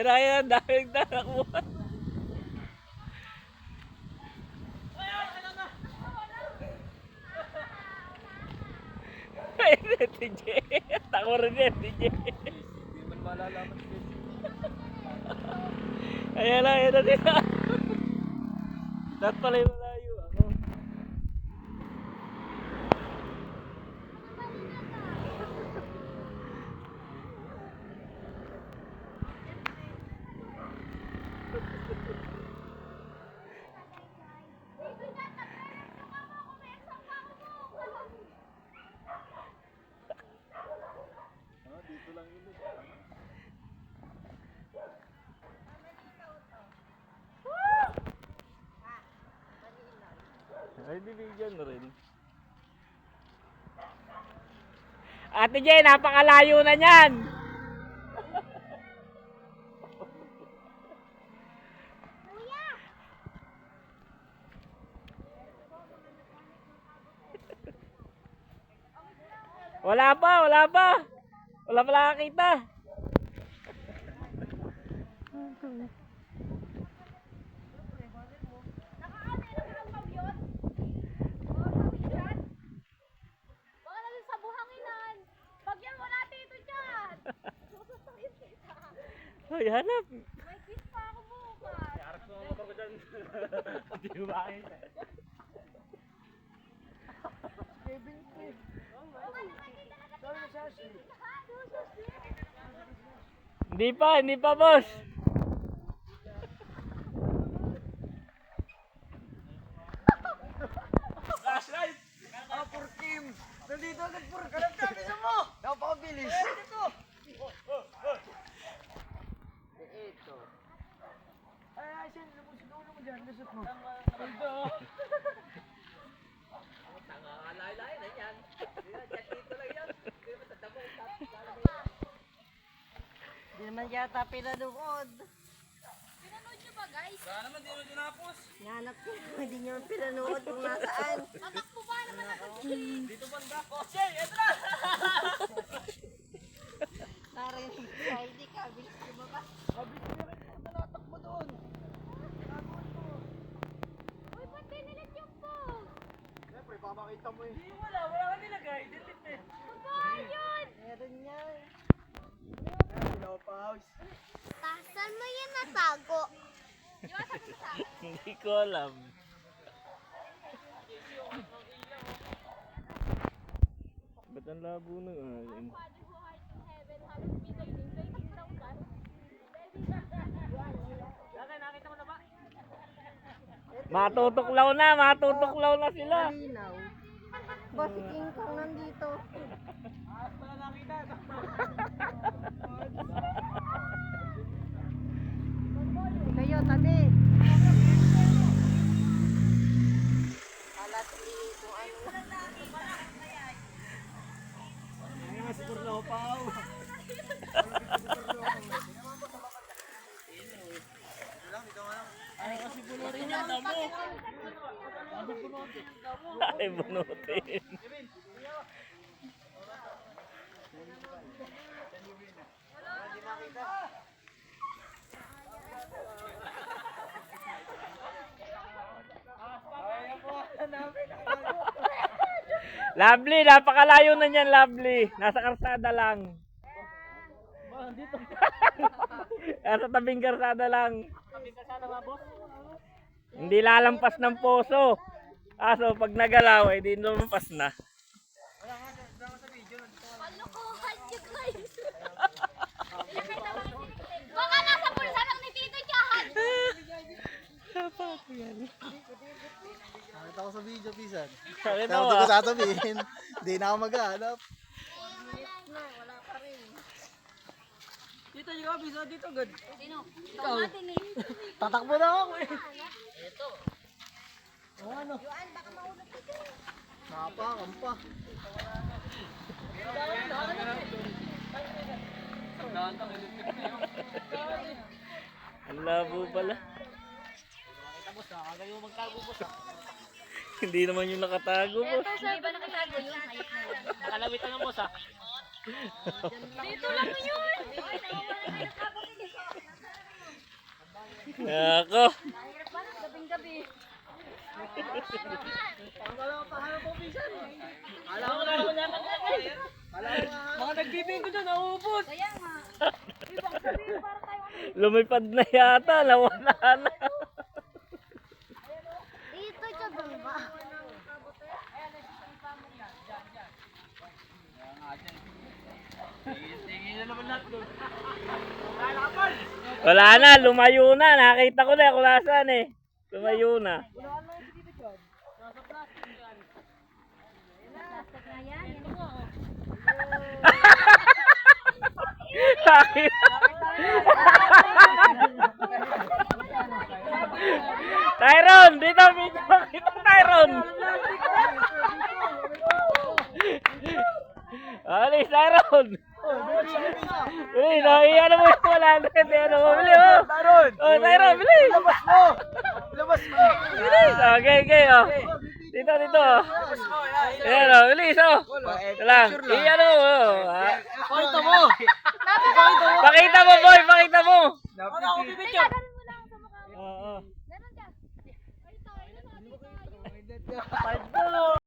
Ryan, dahil nagtatakbuhan. Ay, TJ. Takbo rin yan, TJ. Hindi man malalaman si Ayan na sila. Dapat pala yung malayo. Ako. dito lang yun. Ay, bibigyan na rin. Ate Jay, napakalayo na niyan. Wala pa. Wala pa nakakita. Ay, hanap. May kiss pa ako bukas. Harap ko ang motor ko dyan. Hindi ko bakit. Hindi pa, boss. Flashlight! For Kim! Nandito agad for Kim! Alam ka, bisa mo! Napakabilis! Dito! Ito. Ay, Sen, lumusot mo dyan. Lusot mo. Ito. Tanga, alay-alay na yan. Dito lang yan. Hindi naman yata pinanood. Pinanood nyo ba guys? Saan naman, di mo tinapos. Nanap ko, hindi niyo pinanood kung nasaan. Tatakbo ba naman ako? Dito banda. Oh, Shay, eto na! Narinig siya, hindi ka, bilis lumabas. Mabilis na rin po, tinatakbo doon. Uy, ba't dinilit yung phone? Siyempre, papakita mo eh. Wala ka nilagay. Delete eh. Babae yun! Meron yan. Hello, Paus. Saan mo yan natago? Hindi ko alam. Ba't ang labo na nga? Matutuklaw na sila. Malinaw. Ba, si King Kong nandito. Kayo, tabi. Alat kung ano. Ay, masiguro na ako, Pau. Ay, bunutin. Lovely, napakalayo na niyan, Lovely. Nasa karsada lang. Nasa tabing karsada lang. Hindi lalampas ng poso. Kaso pag nagalaw, eh, di lumampas na. Palukuhan nyo guys! Baka nasa pulsa lang ni Tito Tiyahan! Nakita ko sa video, Pisan. Sabi Kaya hindi ko sasabihin. Hindi na ako maghanap. Wala pa rin. Dito yung bisa dito agad. Sino? Ikaw natin eh. Tatakbo na ako eh. Ito. Oh, ano? Napa, kampa. Ang labo pala. Hindi naman yung nakatago po. Hindi ba nakitago yun? Hayop na yun. Nakalawitan ng boss ah. Dito lang yun! Ako. Gabing-gabi. Mga nagbibing ko dyan, nauubos. Kaya nga. Ibang sabihin para tayo Lumipad na yata. Nawala na. dito siya ba? Tingin na naman natin doon. Wala na. Lumayo na. Nakita ko na kung nasaan eh. Lumayo na. Plastic na yan. Bakit? Tyron! Dito! Dito! Dito! Tyron! Alis! Tyron! Bilis! Ano mo yung wala na? Ano mo? Bilis! Oh! Taron! Oh! Tyron! Bilis! Labas mo! Labas mo! Bilis! Okay! Okay! Oh! Dito! Dito! Oh! Ayan! Oh! Bilis! Oh! Ito lang! Ano mo? Oh! Ah. Pakita mo! Pakita mo, boy! Pakita mo! Ano ako bibidyo? Oo. Meron ka. Ay, tayo na. Dito tayo. Pardon!